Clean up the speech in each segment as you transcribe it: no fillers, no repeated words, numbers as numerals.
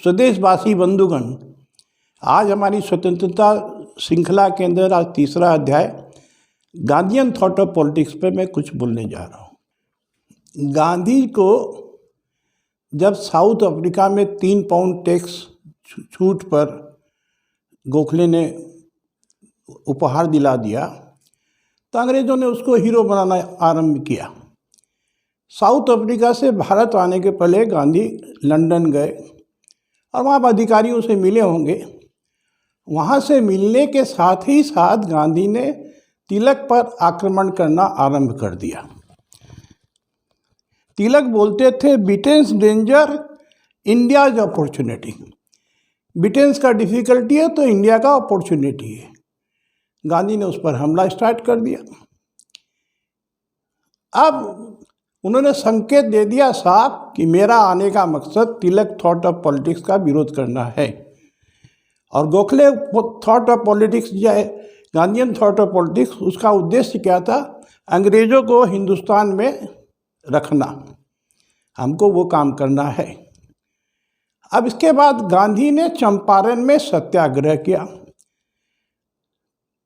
स्वदेशवासी बंधुगण, आज हमारी स्वतंत्रता श्रृंखला के अंदर आज तीसरा अध्याय गांधीयन थॉट ऑफ पॉलिटिक्स पे मैं कुछ बोलने जा रहा हूँ। गांधी को जब साउथ अफ्रीका में 3 पाउंड टैक्स छूट पर गोखले ने उपहार दिला दिया तो अंग्रेज़ों ने उसको हीरो बनाना आरंभ किया। साउथ अफ्रीका से भारत आने के पहले गांधी लंदन गए और वहाँ अधिकारियों से मिले होंगे। वहाँ से मिलने के साथ ही साथ गांधी ने तिलक पर आक्रमण करना आरंभ कर दिया। तिलक बोलते थे Britain's danger, India's opportunity. Britain's का डिफ़िकल्टी है तो इंडिया का अपॉर्चुनिटी है। गांधी ने उस पर हमला स्टार्ट कर दिया। अब उन्होंने संकेत दे दिया साफ कि मेरा आने का मकसद तिलक थॉट ऑफ पॉलिटिक्स का विरोध करना है। और गोखले थॉट ऑफ पॉलिटिक्स जो है, गांधीयन थॉट ऑफ पॉलिटिक्स, उसका उद्देश्य क्या था? अंग्रेज़ों को हिंदुस्तान में रखना, हमको वो काम करना है। अब इसके बाद गांधी ने चंपारण में सत्याग्रह किया।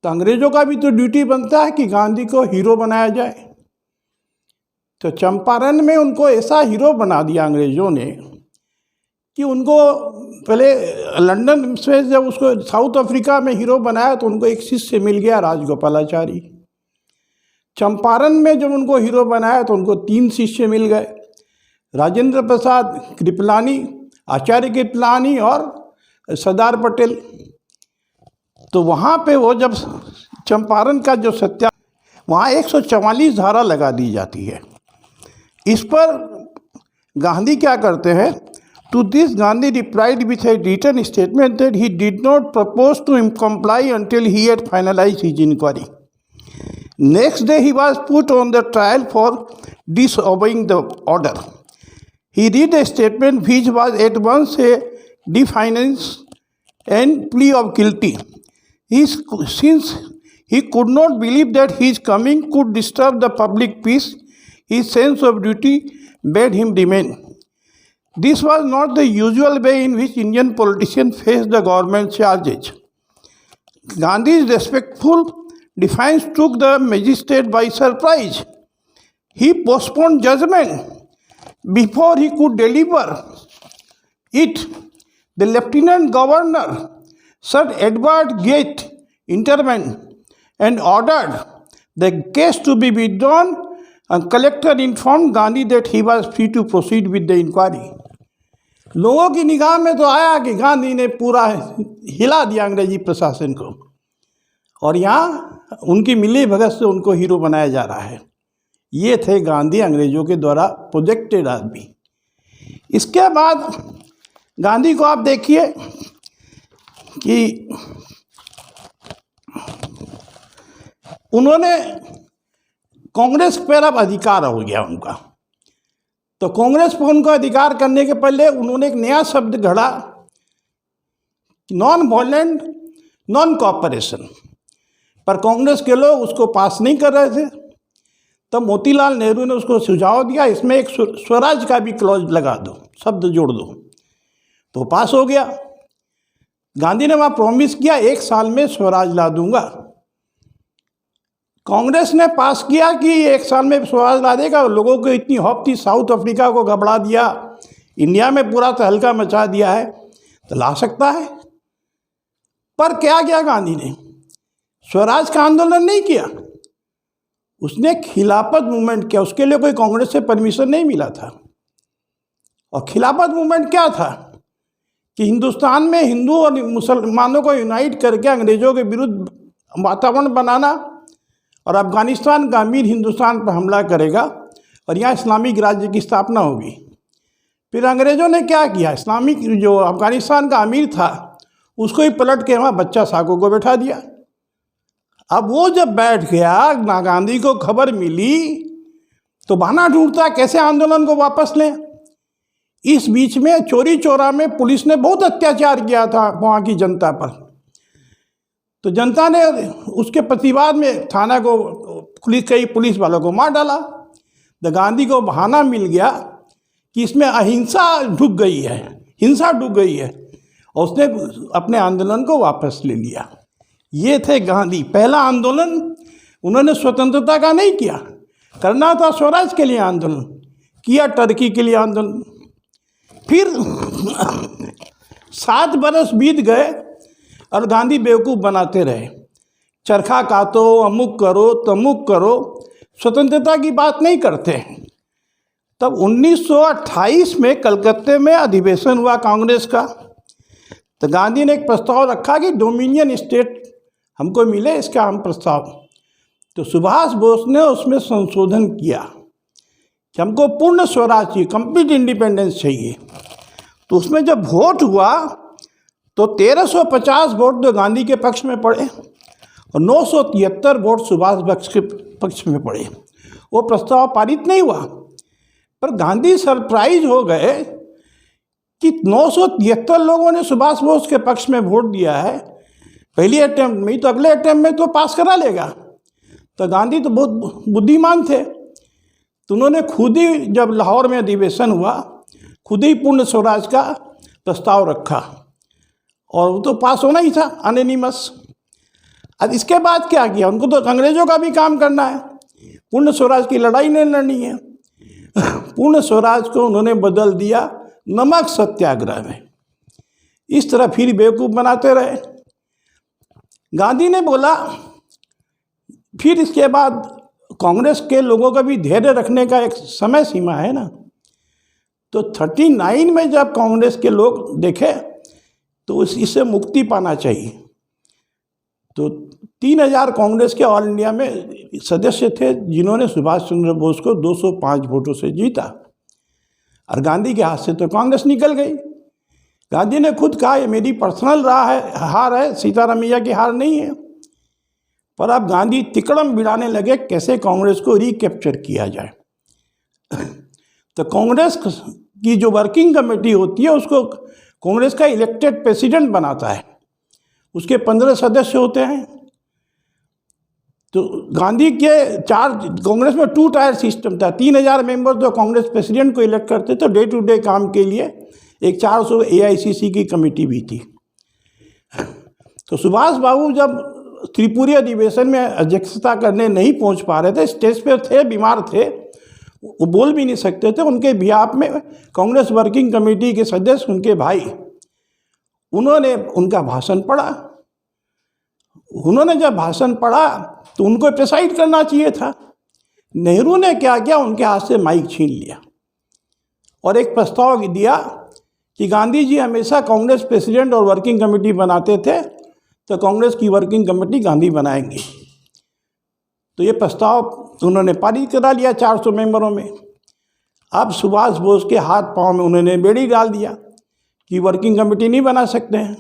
तो अंग्रेज़ों का भी तो ड्यूटी बनता है कि गांधी को हीरो बनाया जाए। तो चंपारण में उनको ऐसा हीरो बना दिया अंग्रेज़ों ने कि उनको पहले लंदन से जब उसको साउथ अफ्रीका में हीरो बनाया तो उनको एक शिष्य मिल गया, राजगोपालाचारी। चंपारण में जब उनको हीरो बनाया तो उनको 3 शिष्य मिल गए, राजेंद्र प्रसाद कृपलानी, आचार्य कृपलानी और सरदार पटेल। तो वहाँ पे वो जब चंपारण का जो वहाँ 144 धारा लगा दी जाती है। इस पर गांधी क्या करते हैं? To this Gandhi replied with a written statement that he did not propose to comply until he had finalized his inquiry. Next day he was put on the trial for disobeying the order. He read a statement which was at once a defiance and plea of guilty. Since he could not believe that his coming could disturb the public peace, his sense of duty bade him remain. This was not the usual way in which Indian politicians face the government charges. Gandhi's respectful defiance took the magistrate by surprise. He postponed judgment before he could deliver it. The Lieutenant Governor, Sir Edward Gate, intervened and ordered the case to be withdrawn, and collector informed Gandhi that he was free to proceed with the inquiry. लोगों की निगाह में तो आया कि गांधी ने पूरा हिला दिया अंग्रेजी प्रशासन को, और यहाँ उनकी मिली भगत से उनको हीरो बनाया जा रहा है। ये थे गांधी अंग्रेज़ों के द्वारा प्रोजेक्टेड आदमी। इसके बाद गांधी को आप देखिए कि उन्होंने कांग्रेस पर अब अधिकार हो गया उनका। तो कांग्रेस पर उनको अधिकार करने के पहले उन्होंने एक नया शब्द गढ़ा, नॉन वॉयलेंट नॉन कॉपरेशन। पर कांग्रेस के लोग उसको पास नहीं कर रहे थे। तब मोतीलाल नेहरू ने उसको सुझाव दिया, इसमें एक स्वराज का भी क्लॉज लगा दो, शब्द जोड़ दो, तो पास हो गया। गांधी ने वहाँ प्रॉमिस किया 1 साल में स्वराज ला दूंगा। कांग्रेस ने पास किया कि 1 साल में स्वराज ला देगा। लोगों को इतनी हौफ थी, साउथ अफ्रीका को घबरा दिया, इंडिया में पूरा तहलका मचा दिया है, तो ला सकता है। पर क्या किया गांधी ने? स्वराज का आंदोलन नहीं किया, उसने खिलाफत मूवमेंट किया। उसके लिए कोई कांग्रेस से परमिशन नहीं मिला था। और खिलाफत मूवमेंट क्या था कि हिंदुस्तान में हिंदू और मुसलमानों को यूनाइट करके अंग्रेज़ों के विरुद्ध वातावरण बनाना, और अफ़गानिस्तान का अमीर हिंदुस्तान पर हमला करेगा और यहाँ इस्लामिक राज्य की स्थापना होगी। फिर अंग्रेज़ों ने क्या किया? इस्लामिक जो अफ़गानिस्तान का अमीर था उसको ही पलट के वहाँ बच्चा साको को बैठा दिया। अब वो जब बैठ गया, ना गांधी को खबर मिली तो बहाना ढूंढता कैसे आंदोलन को वापस लें। इस बीच में चोरी चोरा में पुलिस ने बहुत अत्याचार किया था वहाँ की जनता पर। तो जनता ने उसके प्रतिवाद में थाना को पुलिस वालों को मार डाला। तो गांधी को बहाना मिल गया कि इसमें अहिंसा ढुक गई है, हिंसा डूब गई है, और उसने अपने आंदोलन को वापस ले लिया। ये थे गांधी। पहला आंदोलन उन्होंने स्वतंत्रता का नहीं किया, करना था स्वराज के लिए आंदोलन, किया टर्की के लिए आंदोलन। फिर 7 बरस बीत गए और गांधी बेवकूफ़ बनाते रहे, चरखा कातो, अमुक करो तमुक करो, स्वतंत्रता की बात नहीं करते। तब 1928 में कलकत्ते में अधिवेशन हुआ कांग्रेस का, तो गांधी ने एक प्रस्ताव रखा कि डोमिनियन स्टेट हमको मिले, इसका हम प्रस्ताव। तो सुभाष बोस ने उसमें संशोधन किया कि हमको पूर्ण स्वराज चाहिए, कंप्लीट इंडिपेंडेंस चाहिए। तो उसमें जब वोट हुआ तो 1350 वोट तो गांधी के पक्ष में पड़े और 973 वोट सुभाष बोस के पक्ष में पड़े। वो प्रस्ताव पारित नहीं हुआ, पर गांधी सरप्राइज हो गए कि 973 लोगों ने सुभाष बोस के पक्ष में वोट दिया है पहली अटेम्प्ट में, तो अगले अटेम्प्ट में तो पास करा लेगा। तो गांधी तो बहुत बुद्धिमान थे, तो उन्होंने खुद ही, जब लाहौर में अधिवेशन हुआ, खुद ही पूर्ण स्वराज का प्रस्ताव रखा, और वो तो पास होना ही था अनोनिमस। अब इसके बाद क्या किया, उनको तो अंग्रेजों का भी काम करना है, पूर्ण स्वराज की लड़ाई नहीं लड़नी है। पूर्ण स्वराज को उन्होंने बदल दिया नमक सत्याग्रह में। इस तरह फिर बेवकूफ़ बनाते रहे। गांधी ने बोला, फिर इसके बाद कांग्रेस के लोगों का भी धैर्य रखने का एक समय सीमा है ना। तो 39 में जब कांग्रेस के लोग देखे तो इससे मुक्ति पाना चाहिए, तो 3000 कांग्रेस के ऑल इंडिया में सदस्य थे जिन्होंने सुभाष चंद्र बोस को 205 वोटों से जीता, और गांधी के हाथ से तो कांग्रेस निकल गई। गांधी ने खुद कहा, ये मेरी पर्सनल हार है, सीतारामैया की हार नहीं है। पर अब गांधी तिकड़म बिड़ाने लगे कैसे कांग्रेस को रिकैप्चर किया जाए। तो कांग्रेस की जो वर्किंग कमेटी होती है उसको कांग्रेस का इलेक्टेड प्रेसिडेंट बनाता है, उसके 15 सदस्य होते हैं। तो गांधी के कांग्रेस में 2 टायर सिस्टम था। 3000 मेंबर तो कांग्रेस प्रेसिडेंट को इलेक्ट करते थे, डे टू डे काम के लिए एक 400 AICC की कमेटी भी थी। तो सुभाष बाबू जब त्रिपुरी अधिवेशन में अध्यक्षता करने नहीं पहुंच पा रहे थे, स्टेज पर थे, बीमार थे, वो बोल भी नहीं सकते थे, उनके बिहाफ में कांग्रेस वर्किंग कमेटी के सदस्य, उनके भाई, उन्होंने उनका भाषण पढ़ा। उन्होंने जब भाषण पढ़ा तो उनको प्रिसाइड करना चाहिए था। नेहरू ने क्या किया, उनके हाथ से माइक छीन लिया और एक प्रस्ताव दिया कि गांधी जी हमेशा कांग्रेस प्रेसिडेंट और वर्किंग कमेटी बनाते थे, तो कांग्रेस की वर्किंग कमेटी गांधी बनाएंगे। तो ये प्रस्ताव उन्होंने पारित करा लिया 400 मेंबरों में। अब सुभाष बोस के हाथ पांव में उन्होंने बेड़ी डाल दिया कि वर्किंग कमेटी नहीं बना सकते हैं।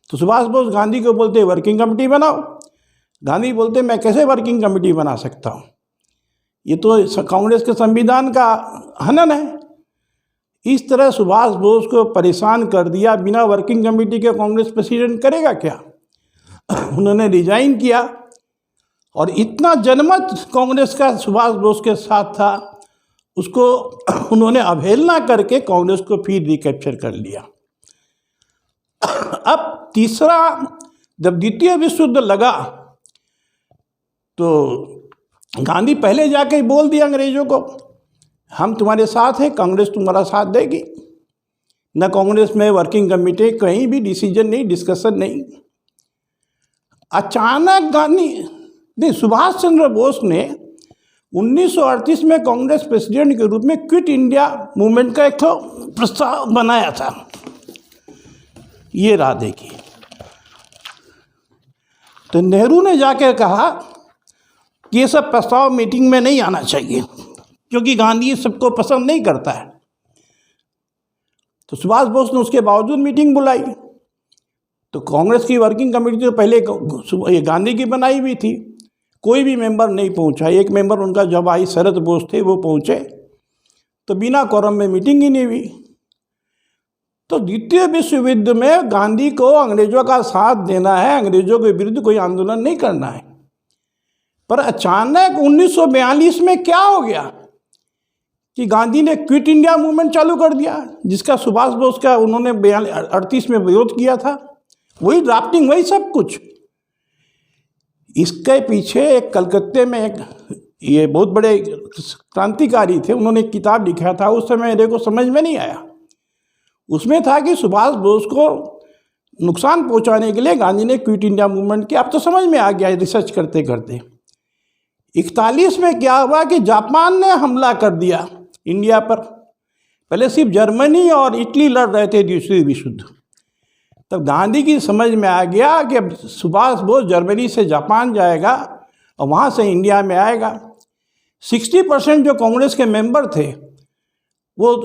तो सुभाष बोस गांधी को बोलते वर्किंग कमेटी बनाओ, गांधी बोलते मैं कैसे वर्किंग कमेटी बना सकता हूँ, ये तो कांग्रेस के संविधान का हनन है। इस तरह सुभाष बोस को परेशान कर दिया। बिना वर्किंग कमेटी के कांग्रेस प्रेसिडेंट करेगा क्या। उन्होंने रिजाइन किया, और इतना जनमत कांग्रेस का सुभाष बोस के साथ था, उसको उन्होंने अवहेलना करके कांग्रेस को फिर रिकैप्चर कर लिया। अब तीसरा, जब द्वितीय विश्व युद्ध लगा तो गांधी पहले जाके बोल दिया अंग्रेजों को, हम तुम्हारे साथ हैं, कांग्रेस तुम्हारा साथ देगी। न कांग्रेस में वर्किंग कमेटी, कहीं भी डिसीजन नहीं, डिस्कशन नहीं। अचानक सुभाष चंद्र बोस ने 1938 में कांग्रेस प्रेसिडेंट के रूप में क्विट इंडिया मूवमेंट का एक प्रस्ताव बनाया था। ये रहा देखिए। तो नेहरू ने जाकर कहा कि ये सब प्रस्ताव मीटिंग में नहीं आना चाहिए, क्योंकि गांधी सबको पसंद नहीं करता है। तो सुभाष बोस ने उसके बावजूद मीटिंग बुलाई। तो कांग्रेस की वर्किंग कमेटी तो पहले ये गांधी की बनाई हुई थी, कोई भी मेंबर नहीं पहुंचा। एक मेंबर उनका जब आई, शरद बोस थे, वो पहुंचे, तो बिना कोरम में मीटिंग ही नहीं हुई। तो द्वितीय विश्व युद्ध में गांधी को अंग्रेजों का साथ देना है, अंग्रेजों के विरुद्ध कोई आंदोलन नहीं करना है। पर अचानक 1942 में क्या हो गया कि गांधी ने क्विट इंडिया मूवमेंट चालू कर दिया, जिसका सुभाष बोस का उन्होंने 38 में विरोध किया था। वही ड्राफ्टिंग, वही सब कुछ। इसके पीछे एक कलकत्ते में एक ये बहुत बड़े क्रांतिकारी थे, उन्होंने एक किताब लिखा था, उस समय मेरे को समझ में नहीं आया। उसमें था कि सुभाष बोस को नुकसान पहुंचाने के लिए गांधी ने क्विट इंडिया मूवमेंट किया। अब तो समझ में आ गया रिसर्च करते करते। 41 में क्या हुआ कि जापान ने हमला कर दिया इंडिया पर। पहले सिर्फ जर्मनी और इटली लड़ रहे थे दूसरी विश्व युद्ध। तब गांधी की समझ में आ गया कि अब सुभाष बोस जर्मनी से जापान जाएगा और वहाँ से इंडिया में आएगा। 60% जो कांग्रेस के मेंबर थे वो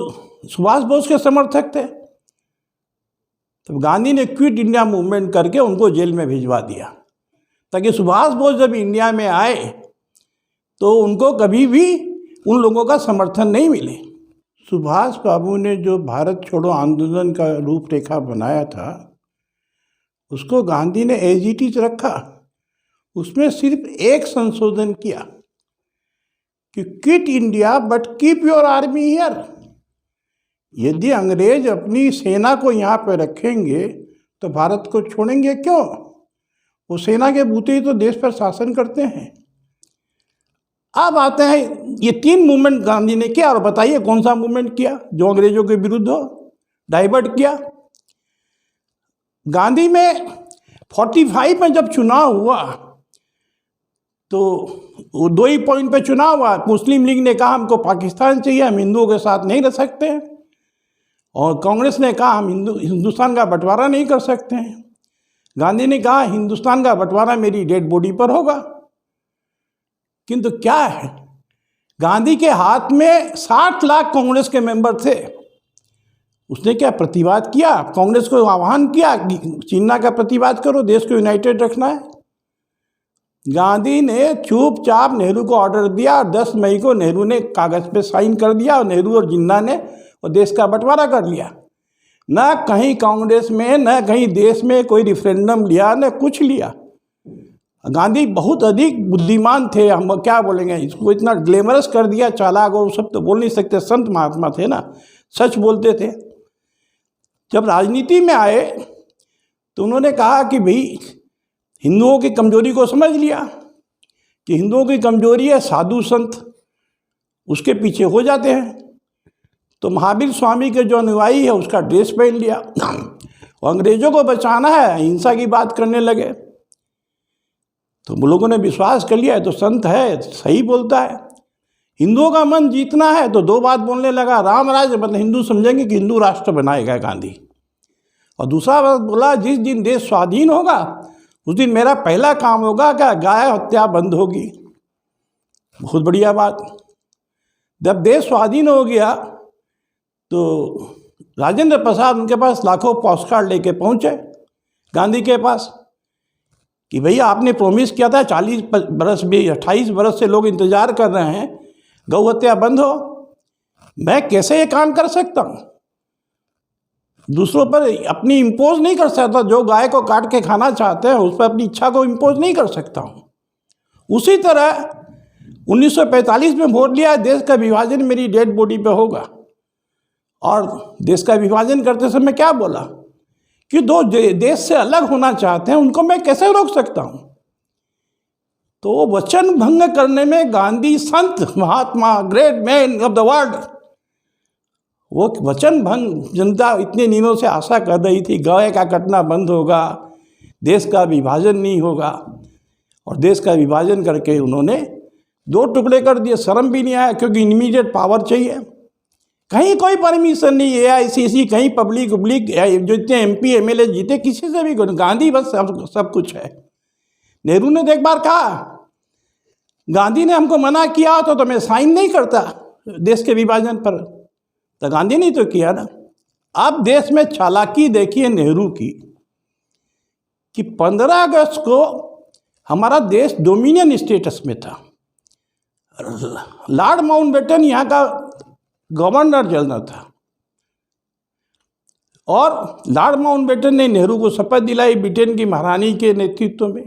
सुभाष बोस के समर्थक थे। तब गांधी ने क्विट इंडिया मूवमेंट करके उनको जेल में भिजवा दिया, ताकि सुभाष बोस जब इंडिया में आए तो उनको कभी भी उन लोगों का समर्थन नहीं मिले। सुभाष बाबू ने जो भारत छोड़ो आंदोलन का रूपरेखा बनाया था, उसको गांधी ने एज इट इज रखा। उसमें सिर्फ एक संशोधन किया कि quit India but keep your army here. यदि अंग्रेज अपनी सेना को यहाँ पे रखेंगे तो भारत को छोड़ेंगे क्यों? वो सेना के बूते ही तो देश पर शासन करते हैं। अब आते हैं, ये 3 मूवमेंट गांधी ने किया। और बताइए कौन सा मूवमेंट किया जो अंग्रेजों के विरुद्ध हो, डाइवर्ट किया? गांधी में 45 में जब चुनाव हुआ तो वो 2 ही पॉइंट पे चुनाव हुआ। मुस्लिम लीग ने कहा हमको पाकिस्तान चाहिए, हम हिंदुओं के साथ नहीं रह सकते हैं, और कांग्रेस ने कहा हम हिंदुस्तान का बंटवारा नहीं कर सकते हैं। गांधी ने कहा हिंदुस्तान का बंटवारा मेरी डेड बॉडी पर होगा। किंतु क्या है, गांधी के हाथ में 60 लाख कांग्रेस के मेंबर थे। उसने क्या प्रतिवाद किया? कांग्रेस को आह्वान किया कि चीना का प्रतिवाद करो, देश को यूनाइटेड रखना है। गांधी ने चुपचाप नेहरू को ऑर्डर दिया और 10 मई को नेहरू ने कागज पे साइन कर दिया और नेहरू और जिन्ना ने और देश का बंटवारा कर लिया। न कहीं कांग्रेस में न कहीं देश में कोई रेफरेंडम लिया न कुछ लिया। गांधी बहुत अधिक बुद्धिमान थे, हम क्या बोलेंगे इसको, इतना ग्लैमरस कर दिया, चालाक, वो सब तो बोल नहीं सकते, संत महात्मा थे ना, सच बोलते थे। जब राजनीति में आए तो उन्होंने कहा कि भाई हिंदुओं की कमजोरी को समझ लिया कि हिंदुओं की कमजोरी है साधु संत, उसके पीछे हो जाते हैं। तो महावीर स्वामी के जो अनुयायी है उसका ड्रेस पहन लिया और अंग्रेजों को बचाना है, हिंसा की बात करने लगे। तो लोगों ने विश्वास कर लिया है तो संत है, सही बोलता है। हिंदुओं का मन जीतना है तो 2 बात बोलने लगा, राम राज्य मतलब हिंदू समझेंगे कि हिंदू राष्ट्र बनाएगा गांधी। और दूसरा बात बोला, जिस दिन देश स्वाधीन होगा उस दिन मेरा पहला काम होगा कि गाय हत्या बंद होगी। बहुत बढ़िया बात। जब देश स्वाधीन हो गया तो राजेंद्र प्रसाद उनके पास लाखों पोस्टकार्ड लेके पहुंचे गांधी के पास कि भैया आपने प्रॉमिस किया था 40 बरस भी 28 बरस से लोग इंतजार कर रहे हैं, गौ हत्या बंद हो। मैं कैसे ये काम कर सकता हूँ? दूसरों पर अपनी इम्पोज नहीं कर सकता। जो गाय को काट के खाना चाहते हैं उस पर अपनी इच्छा को इम्पोज नहीं कर सकता हूँ। उसी तरह 1945 में वोट लिया, देश का विभाजन मेरी डेड बॉडी पे होगा। और देश का विभाजन करते समय क्या बोला कि 2 देश से अलग होना चाहते हैं, उनको मैं कैसे रोक सकता हूँ? तो वचन भंग करने में गांधी संत Mahatma great man of the world, वो वचन भंग जनता इतने दिनों से आशा कर रही थी, गाय का कटना बंद होगा, देश का विभाजन नहीं होगा, और देश का विभाजन करके उन्होंने 2 टुकड़े कर दिए। शर्म भी नहीं आया, क्योंकि इमीडिएट पावर चाहिए। कहीं कोई परमिशन नहीं, AICC, कहीं पब्लिक जो इतने MP MLA जीते किसी से भी, गांधी बस सब कुछ है। नेहरू ने तो एक बार कहा, गांधी ने हमको मना किया तो मैं साइन नहीं करता देश के विभाजन पर। तो गांधी ने तो किया ना। अब देश में चालाकी देखिए नेहरू की कि 15 अगस्त को हमारा देश डोमिनियन स्टेटस में था। लॉर्ड माउंटबेटन यहाँ का गवर्नर जनरल था और लॉर्ड माउंटबेटन ने नेहरू को शपथ दिलाई ब्रिटेन की महारानी के नेतृत्व में।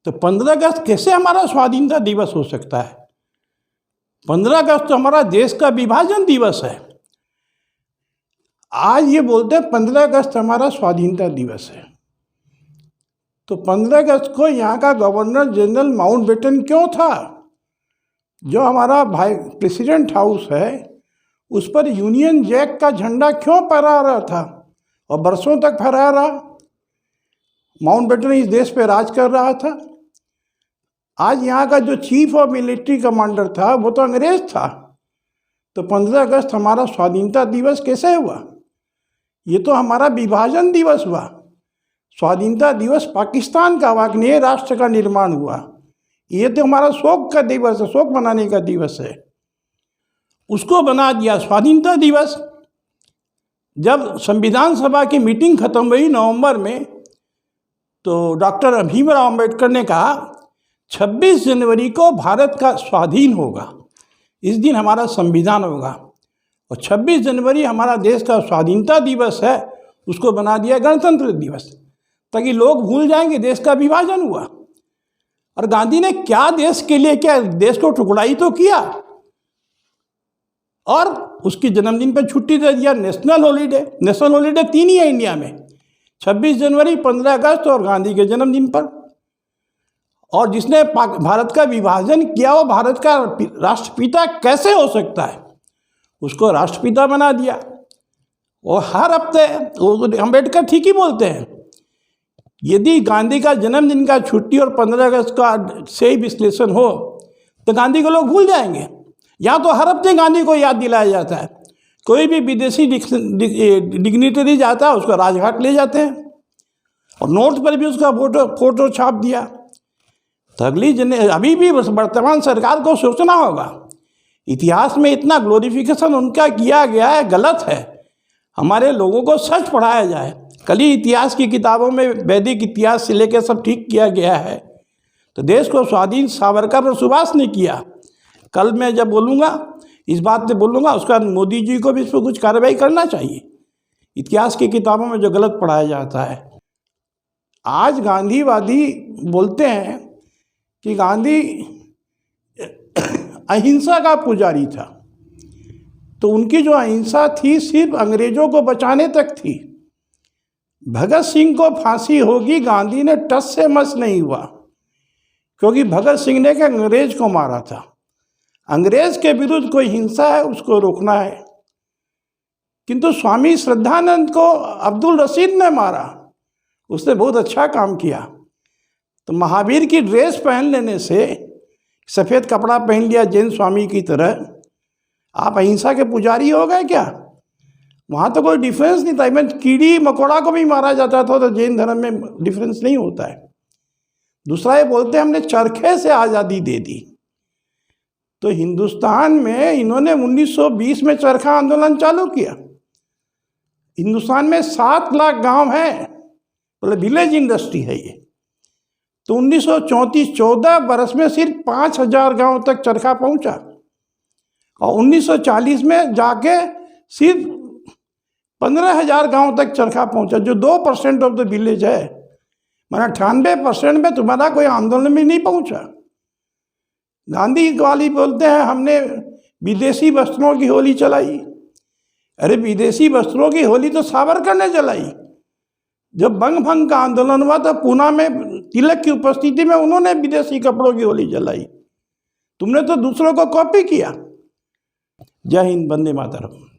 तो 15 अगस्त कैसे हमारा स्वाधीनता दिवस हो सकता है? 15 अगस्त तो हमारा देश का विभाजन दिवस है। आज ये बोलते हैं 15 अगस्त हमारा स्वाधीनता दिवस है। तो 15 अगस्त को यहाँ का गवर्नर जनरल माउंटबेटन क्यों था? जो हमारा भाई प्रेसिडेंट हाउस है उस पर यूनियन जैक का झंडा क्यों फहरा रहा था और बरसों तक फहरा रहा? माउंटबेटन इस देश पे राज कर रहा था। आज यहाँ का जो चीफ ऑफ मिलिट्री कमांडर था वो तो अंग्रेज था। तो 15 अगस्त हमारा स्वाधीनता दिवस कैसे हुआ? ये तो हमारा विभाजन दिवस हुआ। स्वाधीनता दिवस पाकिस्तान का हुआ कि नए राष्ट्र का निर्माण हुआ। ये तो हमारा शोक का दिवस है, शोक मनाने का दिवस है। उसको बना दिया स्वाधीनता दिवस। जब संविधान सभा की मीटिंग खत्म हुई नवंबर में, तो डॉक्टर भीमराव अम्बेडकर ने कहा 26 जनवरी को भारत का स्वाधीन होगा, इस दिन हमारा संविधान होगा। और 26 जनवरी हमारा देश का स्वाधीनता दिवस है, उसको बना दिया गणतंत्र दिवस, ताकि लोग भूल जाएंगे देश का विभाजन हुआ। और गांधी ने क्या देश के लिए क्या, देश को टुकड़ाई तो किया और उसकी जन्मदिन पर छुट्टी दे दिया, नेशनल हॉलीडे। नेशनल हॉलीडे 3 ही है इंडिया में, 26 जनवरी, 15 अगस्त और गांधी के जन्मदिन पर। और जिसने भारत का विभाजन किया वो भारत का राष्ट्रपिता कैसे हो सकता है? उसको राष्ट्रपिता बना दिया। वो हर हफ्ते, अम्बेडकर ठीक ही बोलते हैं, यदि गांधी का जन्मदिन का छुट्टी और 15 अगस्त का सही विश्लेषण हो तो गांधी को लोग भूल जाएंगे। यहाँ तो हर हफ्ते गांधी को याद दिलाया जाता है। कोई भी विदेशी डिग्निटरी जाता है उसको राजघाट ले जाते हैं और नोट पर भी उसका फोटो छाप दिया। तो अभी भी वर्तमान सरकार को सोचना होगा, इतिहास में इतना ग्लोरिफिकेशन उनका किया गया है, गलत है। हमारे लोगों को सच पढ़ाया जाए। कल ही इतिहास की किताबों में वैदिक इतिहास से लेकर सब ठीक किया गया है। तो देश को स्वाधीन सावरकर और सुभाष ने किया। कल मैं जब बोलूँगा, इस बात पे बोलूँगा, उसका मोदी जी को भी इस पर कुछ कार्रवाई करना चाहिए। इतिहास की किताबों में जो गलत पढ़ाया जाता है। आज गांधीवादी बोलते हैं कि गांधी अहिंसा का पुजारी था। तो उनकी जो अहिंसा थी सिर्फ अंग्रेजों को बचाने तक थी। भगत सिंह को फांसी होगी, गांधी ने टस से मस नहीं हुआ, क्योंकि भगत सिंह ने कि अंग्रेज को मारा था। अंग्रेज के विरुद्ध कोई हिंसा है उसको रोकना है। किंतु स्वामी श्रद्धानंद को अब्दुल रशीद ने मारा, उसने बहुत अच्छा काम किया। तो महावीर की ड्रेस पहन लेने से, सफ़ेद कपड़ा पहन लिया जैन स्वामी की तरह, आप अहिंसा के पुजारी हो गए क्या? वहाँ तो कोई डिफरेंस नहीं था। इवन कीड़ी मकोड़ा को भी मारा जाता था, तो जैन धर्म में डिफरेंस नहीं होता है। दूसरा ये बोलते हैं हमने चरखे से आज़ादी दे दी। तो हिंदुस्तान में इन्होंने 1920 में चरखा आंदोलन चालू किया। हिंदुस्तान में 7 लाख गांव हैं, बोले विलेज इंडस्ट्री है ये। तो 1934 14 बरस में सिर्फ 5000 गांव तक चरखा पहुंचा और 1940 में जाके सिर्फ 15,000 गांव तक चरखा पहुंचा, जो 2% ऑफ द विलेज है। माना 98% में तुम्हारा कोई आंदोलन में नहीं पहुंचा। गांधी वाली बोलते हैं हमने विदेशी वस्त्रों की होली चलाई। अरे विदेशी वस्त्रों की होली तो सावरकर ने चलाई। जब बंग भंग का आंदोलन हुआ तो पूना में तिलक की उपस्थिति में उन्होंने विदेशी कपड़ों की होली जलाई। तुमने तो दूसरों को कॉपी किया। जय हिंद, वंदे मातरम।